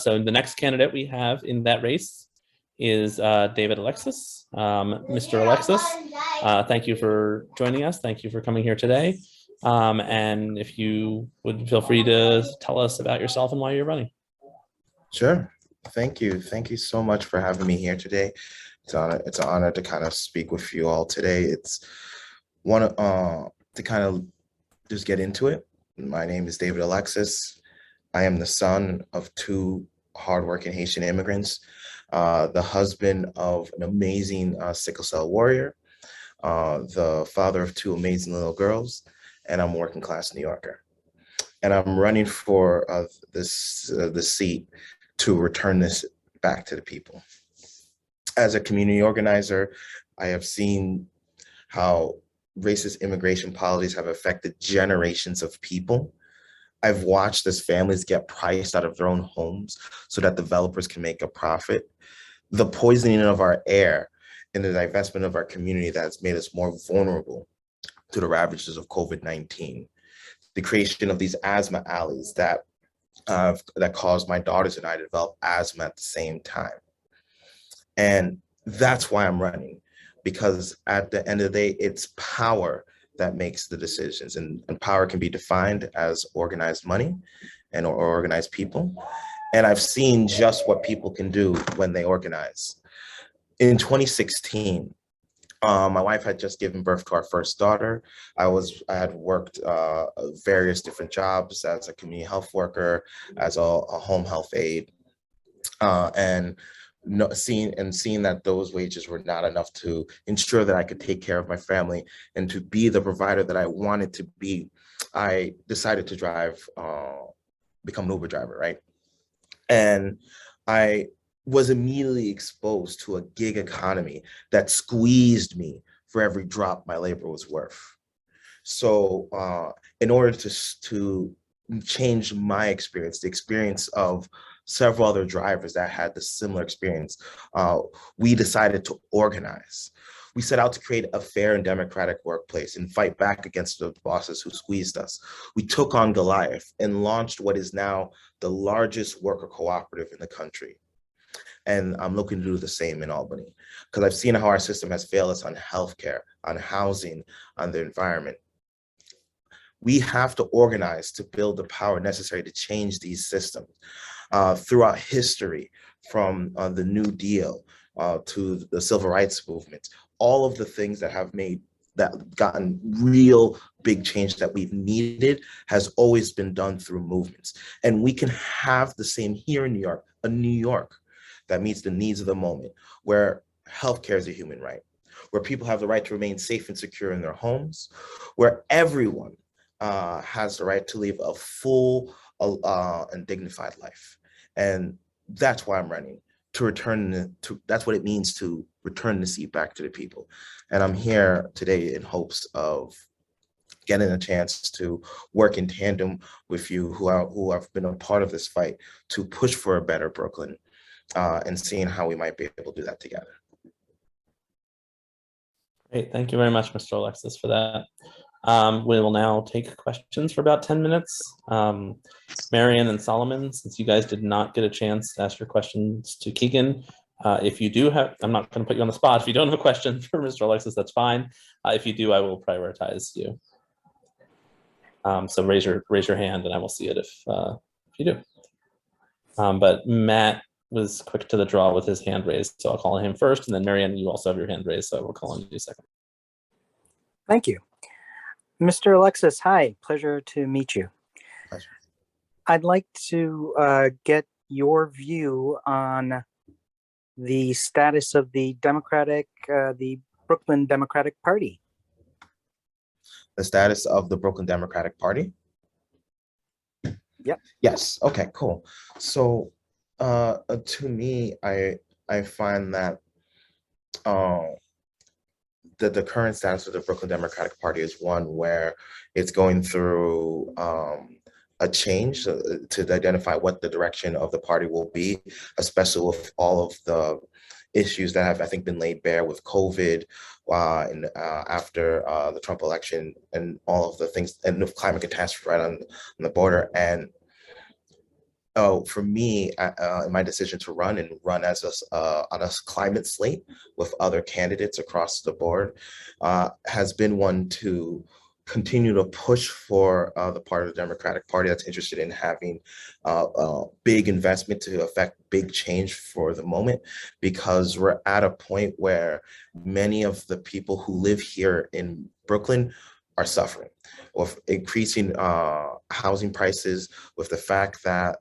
So the next candidate we have in that race is David Alexis. Mr. Alexis, thank you for joining us. Thank you for coming here today. And if you would feel free to tell us about yourself and why you're running. Sure. Thank you. Thank you so much for having me here today. It's an honor to kind of speak with you all today. It's one to kind of just get into it. My name is David Alexis. I am the son of two hardworking Haitian immigrants, the husband of an amazing sickle cell warrior, the father of two amazing little girls, and I'm a working class New Yorker. And I'm running for the seat to return this back to the people. As a community organizer, I have seen how racist immigration policies have affected generations of people. I've watched as families get priced out of their own homes so that developers can make a profit. The poisoning of our air and the divestment of our community that has made us more vulnerable to the ravages of COVID-19. The creation of these asthma alleys that caused my daughters and I to develop asthma at the same time. And that's why I'm running, because at the end of the day, it's power that makes the decisions, and power can be defined as organized money and or organized people. And I've seen just what people can do when they organize. In 2016, my wife had just given birth to our first daughter. I had worked various different jobs as a community health worker, as a home health aide, and seeing that those wages were not enough to ensure that I could take care of my family and to be the provider that I wanted to be, I decided to become an Uber driver, right? And I was immediately exposed to a gig economy that squeezed me for every drop my labor was worth. So in order to change my experience, the experience of several other drivers that had the similar experience, we decided to organize. We set out to create a fair and democratic workplace and fight back against the bosses who squeezed us. We took on Goliath and launched what is now the largest worker cooperative in the country. And I'm looking to do the same in Albany, because I've seen how our system has failed us on healthcare, on housing, on the environment. We have to organize to build the power necessary to change these systems. Throughout history, from the New Deal to the Civil Rights Movement, all of the things that have gotten real big change that we've needed has always been done through movements. And we can have the same here in New York, a New York that meets the needs of the moment, where healthcare is a human right, where people have the right to remain safe and secure in their homes, where everyone has the right to live a full and dignified life. And that's why I'm running, that's what it means to return the seat back to the people. And I'm here today in hopes of getting a chance to work in tandem with you who have been a part of this fight to push for a better Brooklyn, and seeing how we might be able to do that together. Great, thank you very much, Mr. Alexis, for that. We will now take questions for about 10 minutes. Marian and Solomon, since you guys did not get a chance to ask your questions to Keegan, if you do have, I'm not going to put you on the spot. If you don't have a question for Mr. Alexis, that's fine. If you do, I will prioritize you. So raise your hand and I will see it if you do. But Matt was quick to the draw with his hand raised, so I'll call on him first, and then Marian, you also have your hand raised, so I will call on you second. Thank you. Mr. Alexis, hi, pleasure to meet you. Pleasure. I'd like to get your view on the status of the Brooklyn Democratic Party. The status of the Brooklyn Democratic Party? Yep. Yes, okay, cool. So to me, I find that the current status of the Brooklyn Democratic Party is one where it's going through a change to identify what the direction of the party will be, especially with all of the issues that have, I think, been laid bare with COVID and after the Trump election and all of the things, and the climate catastrophe right on the border. And Oh, for me, in my decision to run and run as on a climate slate with other candidates across the board, has been one to continue to push for the part of the Democratic Party that's interested in having big investment to affect big change for the moment, because we're at a point where many of the people who live here in Brooklyn are suffering with increasing housing prices, with the fact that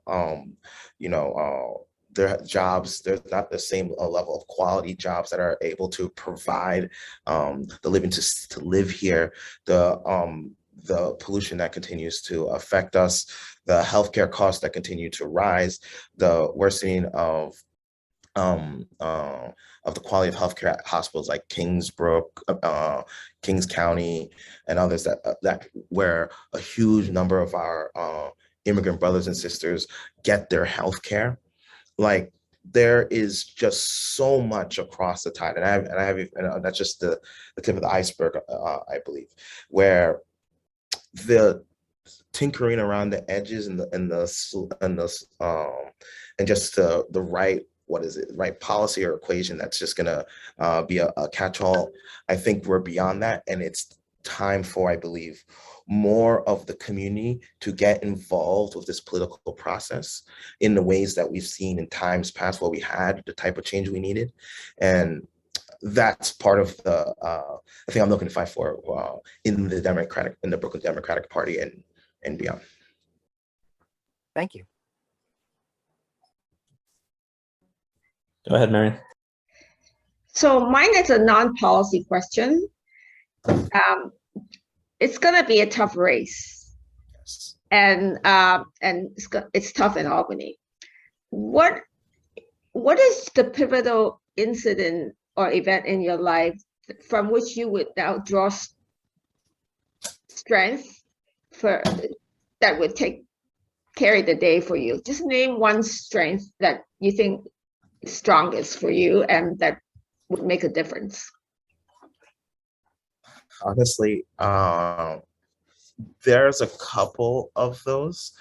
their jobs, there's not the same level of quality jobs that are able to provide the living to live here, the pollution that continues to affect us, the healthcare costs that continue to rise, the worsening of the quality of healthcare at hospitals like Kingsbrook, Kings County, and others that where a huge number of our immigrant brothers and sisters get their healthcare. Like, there is just so much across the tide, and that's just the tip of the iceberg, I believe, where the tinkering around the edges and just the right policy or equation that's just gonna be a catch-all. I think we're beyond that, and it's time for, I believe, more of the community to get involved with this political process in the ways that we've seen in times past where we had the type of change we needed. And that's part of the thing I'm looking to fight for in the Brooklyn Democratic Party and beyond. Thank you. Go ahead, Marion. So mine is a non-policy question. It's gonna be a tough race, Yes. and it's tough in Albany. What is the pivotal incident or event in your life from which you would now draw strength for that would carry the day for you? Just name one strength that you think is strongest for you and that would make a difference. Honestly, there's a couple of those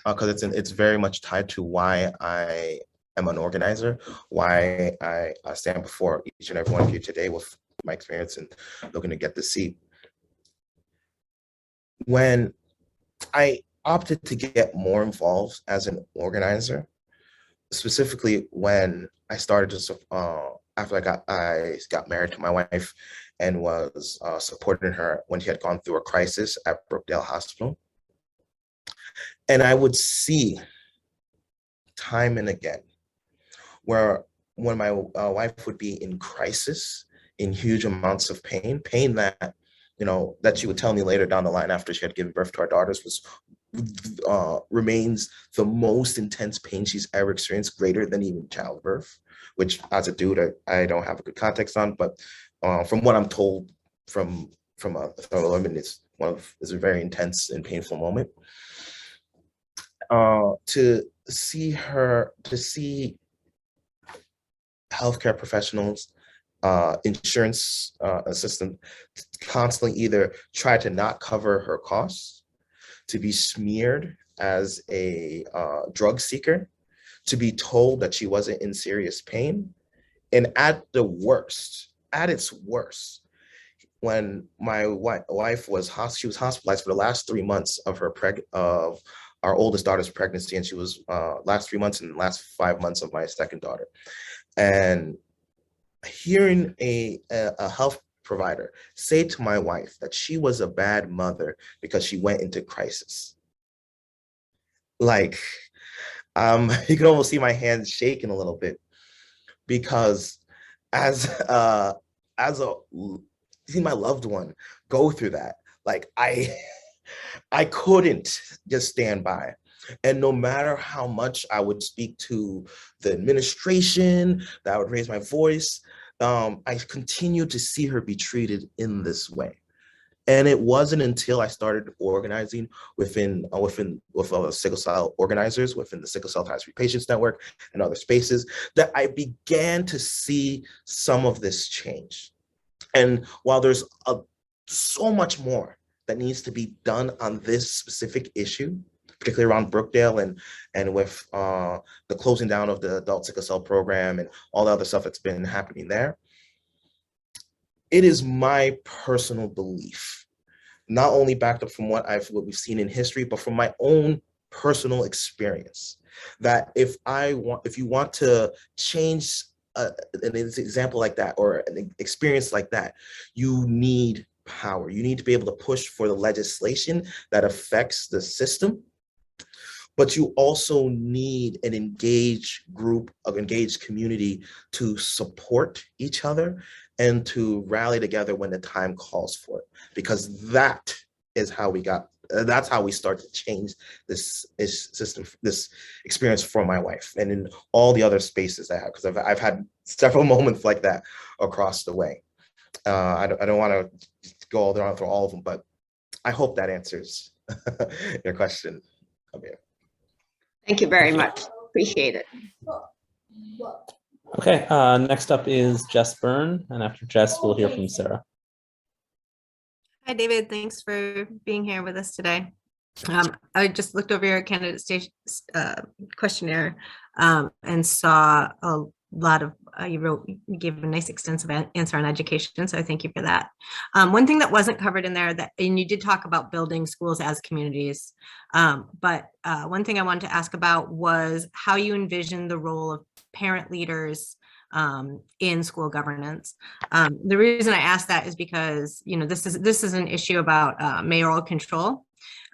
because it's very much tied to why I am an organizer, why I stand before each and every one of you today with my experience and looking to get the seat. When I opted to get more involved as an organizer, specifically when I started to after I got married to my wife and was supporting her when she had gone through a crisis at Brookdale Hospital. And I would see time and again where when my wife would be in crisis, in huge amounts of pain that, that she would tell me later down the line after she had given birth to our daughters was remains the most intense pain she's ever experienced, greater than even childbirth, which as a dude, I don't have a good context on, but from what I'm told from other women, it's a very intense and painful moment. To see healthcare professionals, insurance assistant constantly either try to not cover her costs, to be smeared as a drug seeker, to be told that she wasn't in serious pain, and at its worst, when my wife was hospitalized for the last 3 months of our oldest daughter's pregnancy, and she was last 3 months and the last 5 months of my second daughter, and hearing a health provider say to my wife that she was a bad mother because she went into crisis. Like, you can almost see my hands shaking a little bit, because seeing my loved one go through that, like I couldn't just stand by. And no matter how much I would speak to the administration, that I would raise my voice, I continued to see her be treated in this way. And it wasn't until I started organizing with other sickle cell organizers within the Sickle Cell Thalassemia Patients Network and other spaces that I began to see some of this change. And while there's so much more that needs to be done on this specific issue, particularly around Brookdale and with the closing down of the adult sickle cell program and all the other stuff that's been happening there. It is my personal belief, not only backed up from what we've seen in history, but from my own personal experience, that if you want to change an example like that or an experience like that, you need power. You need to be able to push for the legislation that affects the system, but you also need an engaged group, of engaged community to support each other and to rally together when the time calls for it, because that is how that's how we start to change this system, this experience for my wife and in all the other spaces I have, because I've had several moments like that across the way. I don't want to go all around through all of them, but I hope that answers your question, Amir. Thank you very much. Appreciate it. Okay, next up is Jess Byrne, and after Jess, we'll hear from Sarah. Hi, David. Thanks for being here with us today. I just looked over your candidate stage questionnaire and saw a lot of, you gave a nice extensive answer on education, so I thank you for that. One thing that wasn't covered in there, and you did talk about building schools as communities, but one thing I wanted to ask about was how you envision the role of parent leaders in school governance. The reason I ask that is because, this is an issue about mayoral control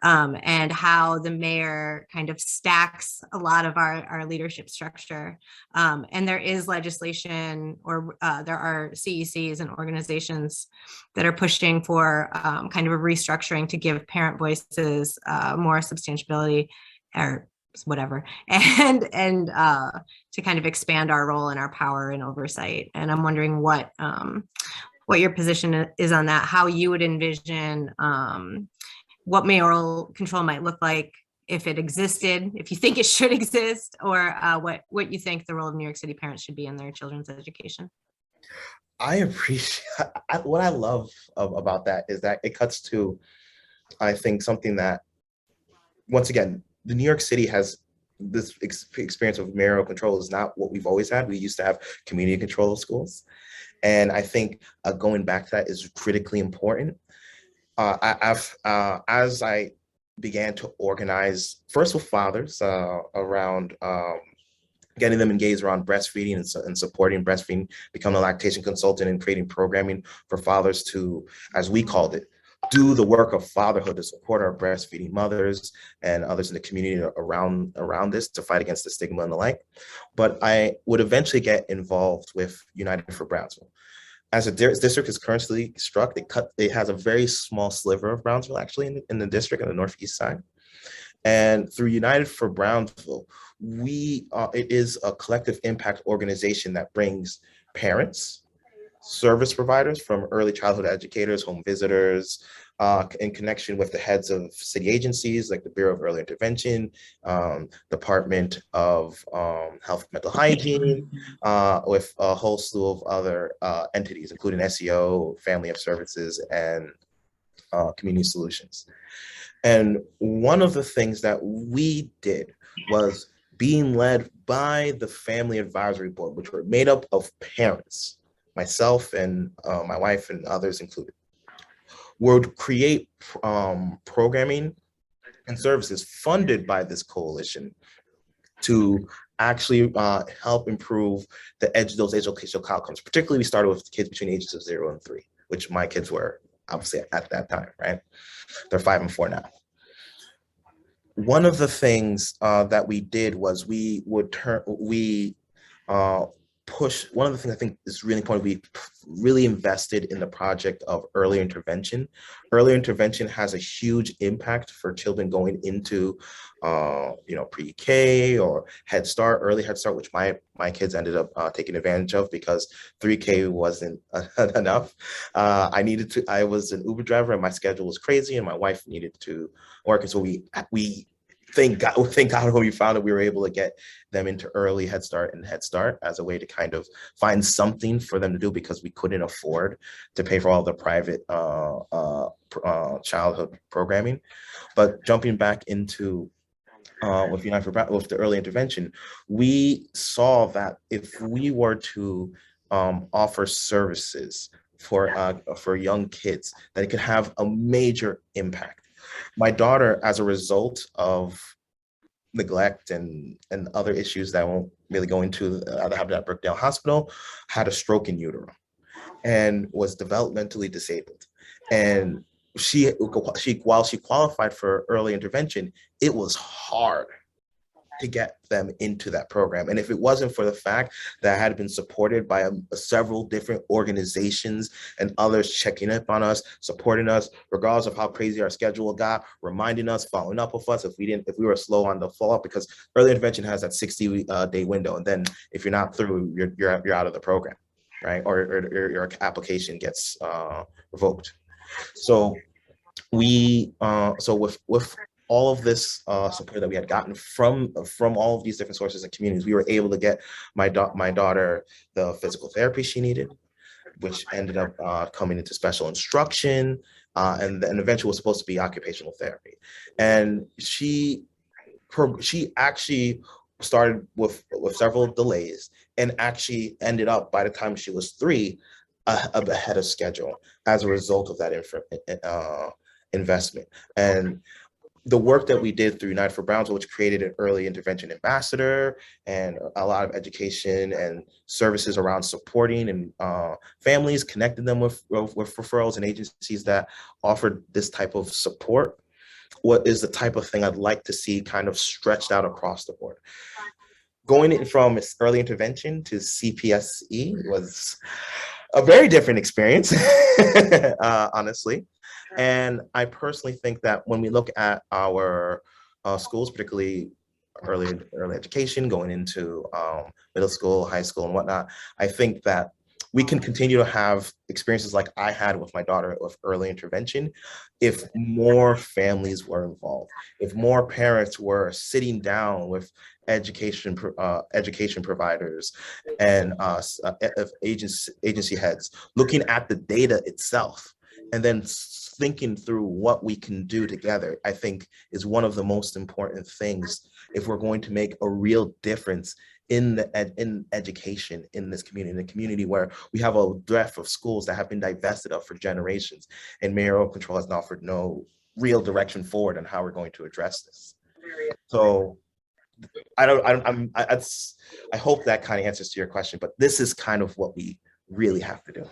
and how the mayor kind of stacks a lot of our leadership structure. And there is legislation, or there are CECs and organizations that are pushing for kind of a restructuring to give parent voices more substantiability, or whatever, and to kind of expand our role and our power and oversight. And I'm wondering what your position is on that, how you would envision what mayoral control might look like if it existed, if you think it should exist, or what you think the role of New York City parents should be in their children's education. I appreciate what I love about that is that it cuts to, I think, something that, once again, the New York City has this experience of mayoral control is not what we've always had. We used to have community control of schools. And I think going back to that is critically important. As I began to organize, first with fathers around getting them engaged around breastfeeding and supporting breastfeeding, becoming a lactation consultant and creating programming for fathers to, as we called it, do the work of fatherhood to support our breastfeeding mothers and others in the community around this, to fight against the stigma and the like. But I would eventually get involved with United for Brownsville. As a district is currently struck, it has a very small sliver of Brownsville actually in the district on the northeast side. And through United for Brownsville, it is a collective impact organization that brings parents, service providers from early childhood educators, home visitors, in connection with the heads of city agencies like the Bureau of Early Intervention, Department of Health and Mental Hygiene, with a whole slew of other entities, including SEO, Family of Services, and Community Solutions. And one of the things that we did was being led by the Family Advisory Board, which were made up of parents, myself and my wife and others included, would create programming and services funded by this coalition to actually help improve those educational outcomes. Particularly, we started with kids between ages of 0 and 3, which my kids were obviously at that time, right? They're 5 and 4 now. One of the things that we did was push. One of the things I think is really important, we really invested in the project of early intervention. Early intervention has a huge impact for children going into pre-K or Head Start, early Head Start, which my kids ended up taking advantage of because 3K wasn't enough. I was an Uber driver and my schedule was crazy and my wife needed to work. And so we thank God when we found that we were able to get them into early Head Start and Head Start as a way to kind of find something for them to do, because we couldn't afford to pay for all the private childhood programming. But jumping back into with with the early intervention, we saw that if we were to offer services for young kids, that it could have a major impact. My daughter, as a result of neglect and other issues that I won't really go into, that happened at Brookdale Hospital, had a stroke in utero and was developmentally disabled. And while she qualified for early intervention, it was hard to get them into that program. And if it wasn't for the fact that I had been supported by several different organizations and others checking up on us, supporting us, regardless of how crazy our schedule got, reminding us, following up with us if we were slow on the follow-up, because early intervention has that 60-day window. And then if you're not through, you're out of the program, right? Or your application gets revoked. So with all of this support that we had gotten from all of these different sources and communities, we were able to get my daughter the physical therapy she needed, which ended up coming into special instruction, and then eventually was supposed to be occupational therapy. And she actually started with several delays, and actually ended up, by the time she was 3, ahead of schedule as a result of that investment. And the work that we did through United for Brownsville, which created an early intervention ambassador and a lot of education and services around supporting and families, connecting them with referrals and agencies that offered this type of support, what is the type of thing I'd like to see kind of stretched out across the board. Going in from early intervention to CPSE was a very different experience, honestly. And I personally think that when we look at our schools, particularly early education, going into middle school, high school, and whatnot, I think that we can continue to have experiences like I had with my daughter with early intervention if more families were involved, if more parents were sitting down with education providers and agency heads, looking at the data itself, and then thinking through what we can do together, I think is one of the most important things if we're going to make a real difference in education in this community, in a community where we have a breadth of schools that have been divested of for generations, and mayoral control has offered no real direction forward on how we're going to address this. So I hope that kind of answers to your question, but this is kind of what we really have to do.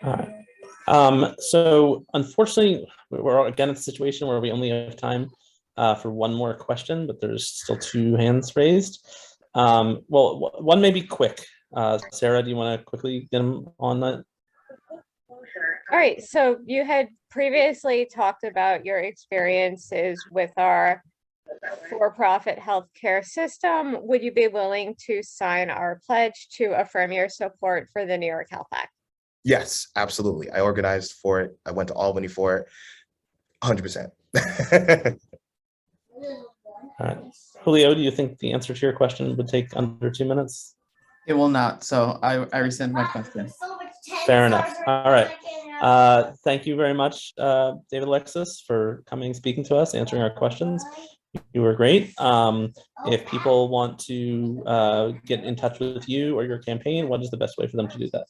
All right. So unfortunately, we're again in a situation where we only have time for one more question, but there's still 2 hands raised. Well, one may be quick. Sarah, do you want to quickly get them on that? All right, so you had previously talked about your experiences with our for-profit healthcare system. Would you be willing to sign our pledge to affirm your support for the New York Health Act? Yes, absolutely. I organized for it. I went to Albany for it, 100%. All right. Julio, do you think the answer to your question would take under 2 minutes? It will not, so I rescind my question. Fair enough. All right. Thank you very much, David Alexis, for coming and speaking to us, answering our questions. You were great. If people want to get in touch with you or your campaign, what is the best way for them to do that?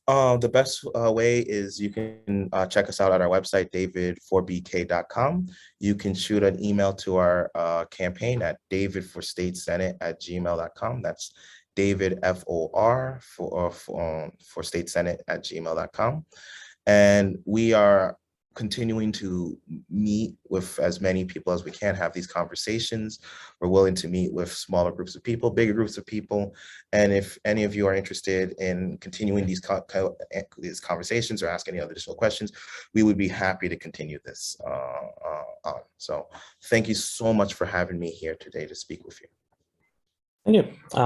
The best way is you can check us out at our website, david4bk.com. You can shoot an email to our campaign at davidforstatesenate@gmail.com. That's David FOR for state senate @gmail.com. And we are continuing to meet with as many people as we can, have these conversations. We're willing to meet with smaller groups of people, bigger groups of people. And if any of you are interested in continuing these conversations or ask any other additional questions, we would be happy to continue this on. So thank you so much for having me here today to speak with you. Thank you.